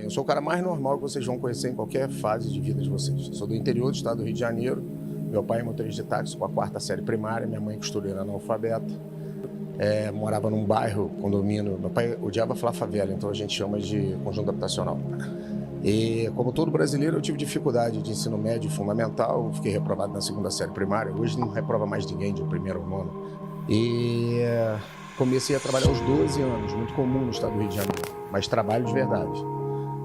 eu sou o cara mais normal que vocês vão conhecer em qualquer fase de vida de vocês. Eu sou do interior do estado do Rio de Janeiro. Meu pai é motorista de táxi com a 4ª série primária, minha mãe costureira analfabeta. Morava num bairro, condomínio. Meu pai odiava falar favela, então a gente chama de conjunto habitacional. E como todo brasileiro, eu tive dificuldade de ensino médio e fundamental, fiquei reprovado na 2ª série primária. Hoje não reprova mais ninguém de primeiro ao nono. E comecei a trabalhar aos 12 anos, muito comum no estado do Rio de Janeiro, mas trabalho de verdade.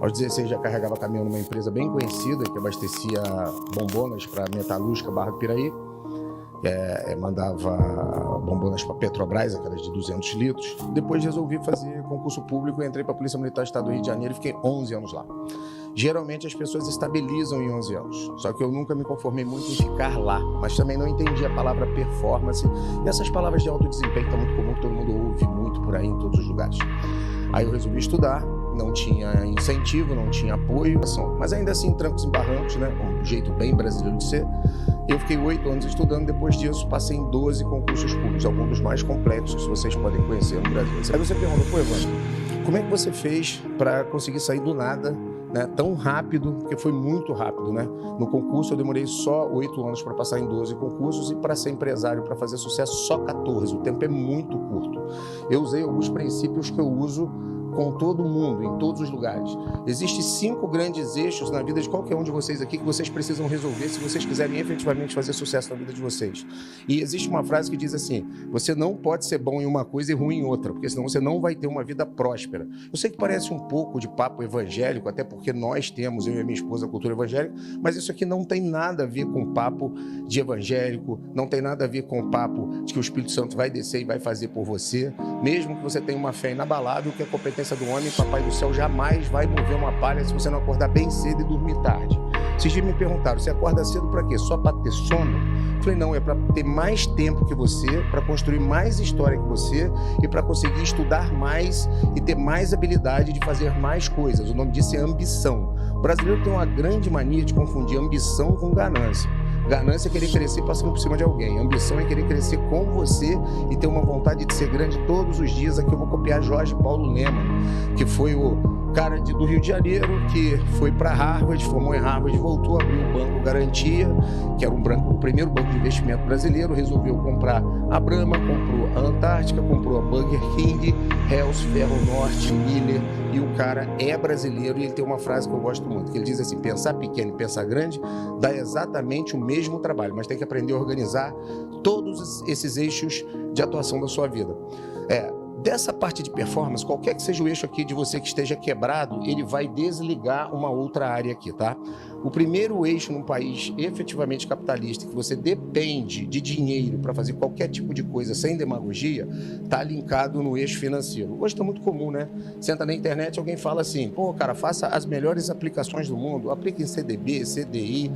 Aos 16 já carregava caminhão numa empresa bem conhecida que abastecia bombonas para Metalúrgica Barra do Piraí. Mandava bombonas para Petrobras, aquelas de 200 litros. Depois resolvi fazer concurso público e entrei para a Polícia Militar do Estado do Rio de Janeiro e fiquei 11 anos lá. Geralmente as pessoas estabilizam em 11 anos, só que eu nunca me conformei muito em ficar lá, mas também não entendi a palavra performance e essas palavras de alto desempenho que tá muito comum, que todo mundo ouve muito por aí em todos os lugares. Aí eu resolvi estudar, não tinha incentivo, não tinha apoio, mas ainda assim, trancos e barrancos, né, um jeito bem brasileiro de ser. Eu fiquei 8 anos estudando, depois disso passei em 12 concursos públicos, alguns dos mais complexos que vocês podem conhecer no Brasil. Aí você pergunta, pô, Evandro, como é que você fez para conseguir sair do nada, né, tão rápido, porque foi muito rápido, né? No concurso eu demorei só 8 anos para passar em 12 concursos e para ser empresário, para fazer sucesso, só 14. O tempo é muito curto. Eu usei alguns princípios que eu uso com todo mundo, em todos os lugares. Existem 5 grandes eixos na vida de qualquer um de vocês aqui que vocês precisam resolver se vocês quiserem efetivamente fazer sucesso na vida de vocês. E existe uma frase que diz assim, você não pode ser bom em uma coisa e ruim em outra, porque senão você não vai ter uma vida próspera. Eu sei que parece um pouco de papo evangélico, até porque nós temos, eu e a minha esposa, a cultura evangélica, mas isso aqui não tem nada a ver com papo de evangélico, não tem nada a ver com papo de que o Espírito Santo vai descer e vai fazer por você, mesmo que você tenha uma fé inabalável, que a competência do homem, Papai do Céu jamais vai mover uma palha se você não acordar bem cedo e dormir tarde. Esses dias me perguntaram, você acorda cedo para quê? Só para ter sono? Eu falei, não, é para ter mais tempo que você, para construir mais história que você e para conseguir estudar mais e ter mais habilidade de fazer mais coisas. O nome disso é ambição. O brasileiro tem uma grande mania de confundir ambição com ganância. Ganância é querer crescer passando por cima de alguém. Ambição é querer crescer com você e ter uma vontade de ser grande todos os dias. Aqui eu vou copiar Jorge Paulo Lemann, que foi o cara do Rio de Janeiro, que foi para Harvard, formou em Harvard, voltou a abrir o Banco Garantia, que era o primeiro banco de investimento brasileiro, resolveu comprar a Brahma, comprou a Antártica, comprou a Burger King, Hells, Ferro Norte, Miller, e o cara é brasileiro e ele tem uma frase que eu gosto muito, que ele diz assim, pensar pequeno e pensar grande dá exatamente o mesmo trabalho, mas tem que aprender a organizar todos esses eixos de atuação da sua vida. Dessa parte de performance, qualquer que seja o eixo aqui de você que esteja quebrado, ele vai desligar uma outra área aqui, tá? O primeiro eixo num país efetivamente capitalista, que você depende de dinheiro para fazer qualquer tipo de coisa sem demagogia, tá linkado no eixo financeiro. Hoje está muito comum, né? Senta na internet, alguém fala assim, pô, cara, faça as melhores aplicações do mundo, aplique em CDB, CDI,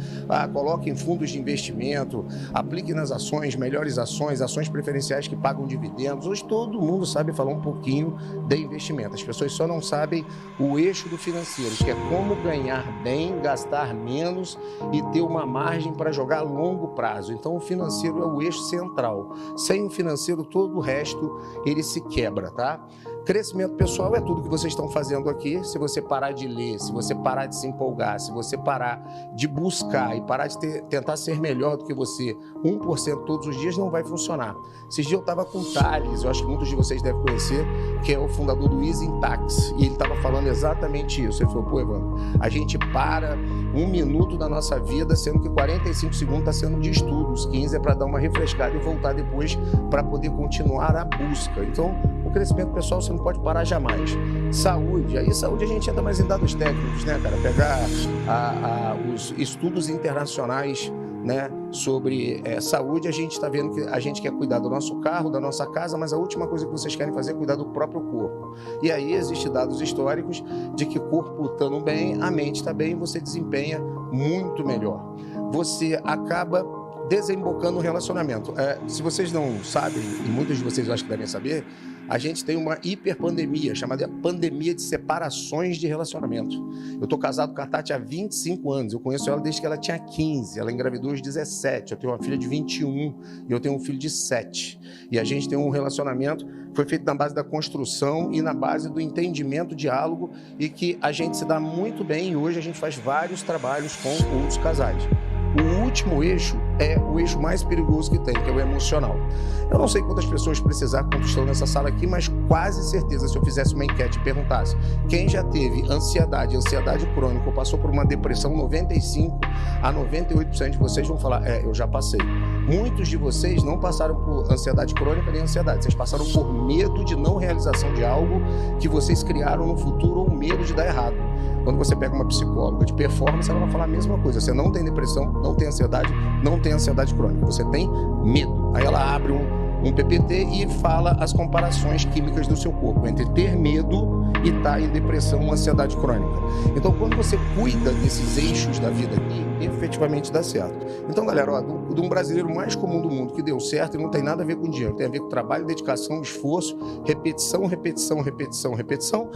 coloque em fundos de investimento, aplique nas ações, melhores ações, ações preferenciais que pagam dividendos. Hoje todo mundo sabe falar um pouquinho de investimento. As pessoas só não sabem o eixo do financeiro, que é como ganhar bem, gastar menos e ter uma margem para jogar a longo prazo. Então o financeiro é o eixo central. Sem o financeiro, todo o resto ele se quebra, tá? Crescimento pessoal é tudo que vocês estão fazendo aqui. Se você parar de ler, se você parar de se empolgar, se você parar de buscar e parar de tentar ser melhor do que você 1% todos os dias, não vai funcionar. Esses dias eu estava com o Thales, eu acho que muitos de vocês devem conhecer, que é o fundador do Easy Tax, e ele estava falando exatamente isso. Ele falou, pô, Evandro, a gente para 1 minuto da nossa vida, sendo que 45 segundos está sendo de estudos, 15 é para dar uma refrescada e voltar depois para poder continuar a busca. Então, o crescimento pessoal você não pode parar jamais. Saúde, aí saúde a gente entra mais em dados técnicos, né, cara? Pegar os estudos internacionais, né, sobre saúde, a gente está vendo que a gente quer cuidar do nosso carro, da nossa casa, mas a última coisa que vocês querem fazer é cuidar do próprio corpo. E aí existem dados históricos de que corpo estando bem, a mente está bem, você desempenha muito melhor. Você acaba desembocando no relacionamento. Se vocês não sabem, e muitos de vocês eu acho que devem saber, a gente tem uma hiperpandemia, chamada pandemia de separações de relacionamento. Eu estou casado com a Tati há 25 anos, eu conheço ela desde que ela tinha 15, ela engravidou aos 17, eu tenho uma filha de 21 e eu tenho um filho de 7. E a gente tem um relacionamento que foi feito na base da construção e na base do entendimento, diálogo, e que a gente se dá muito bem e hoje a gente faz vários trabalhos com outros casais. O último eixo é o eixo mais perigoso que tem, que é o emocional. Eu não sei quantas pessoas precisar quando estão nessa sala aqui, mas quase certeza, se eu fizesse uma enquete e perguntasse quem já teve ansiedade crônica ou passou por uma depressão, 95 a 98% de vocês vão falar, eu já passei. Muitos de vocês não passaram por ansiedade crônica nem ansiedade, vocês passaram por medo de não realização de algo que vocês criaram no futuro ou medo de dar errado. Quando você pega uma psicóloga de performance, ela vai falar a mesma coisa. Você não tem depressão, não tem ansiedade crônica. Você tem medo. Aí ela abre um PPT e fala as comparações químicas do seu corpo entre ter medo e estar em depressão ou ansiedade crônica. Então, quando você cuida desses eixos da vida aqui, efetivamente dá certo. Então, galera, de um brasileiro mais comum do mundo que deu certo e não tem nada a ver com dinheiro, tem a ver com trabalho, dedicação, esforço, repetição, repetição, repetição, repetição.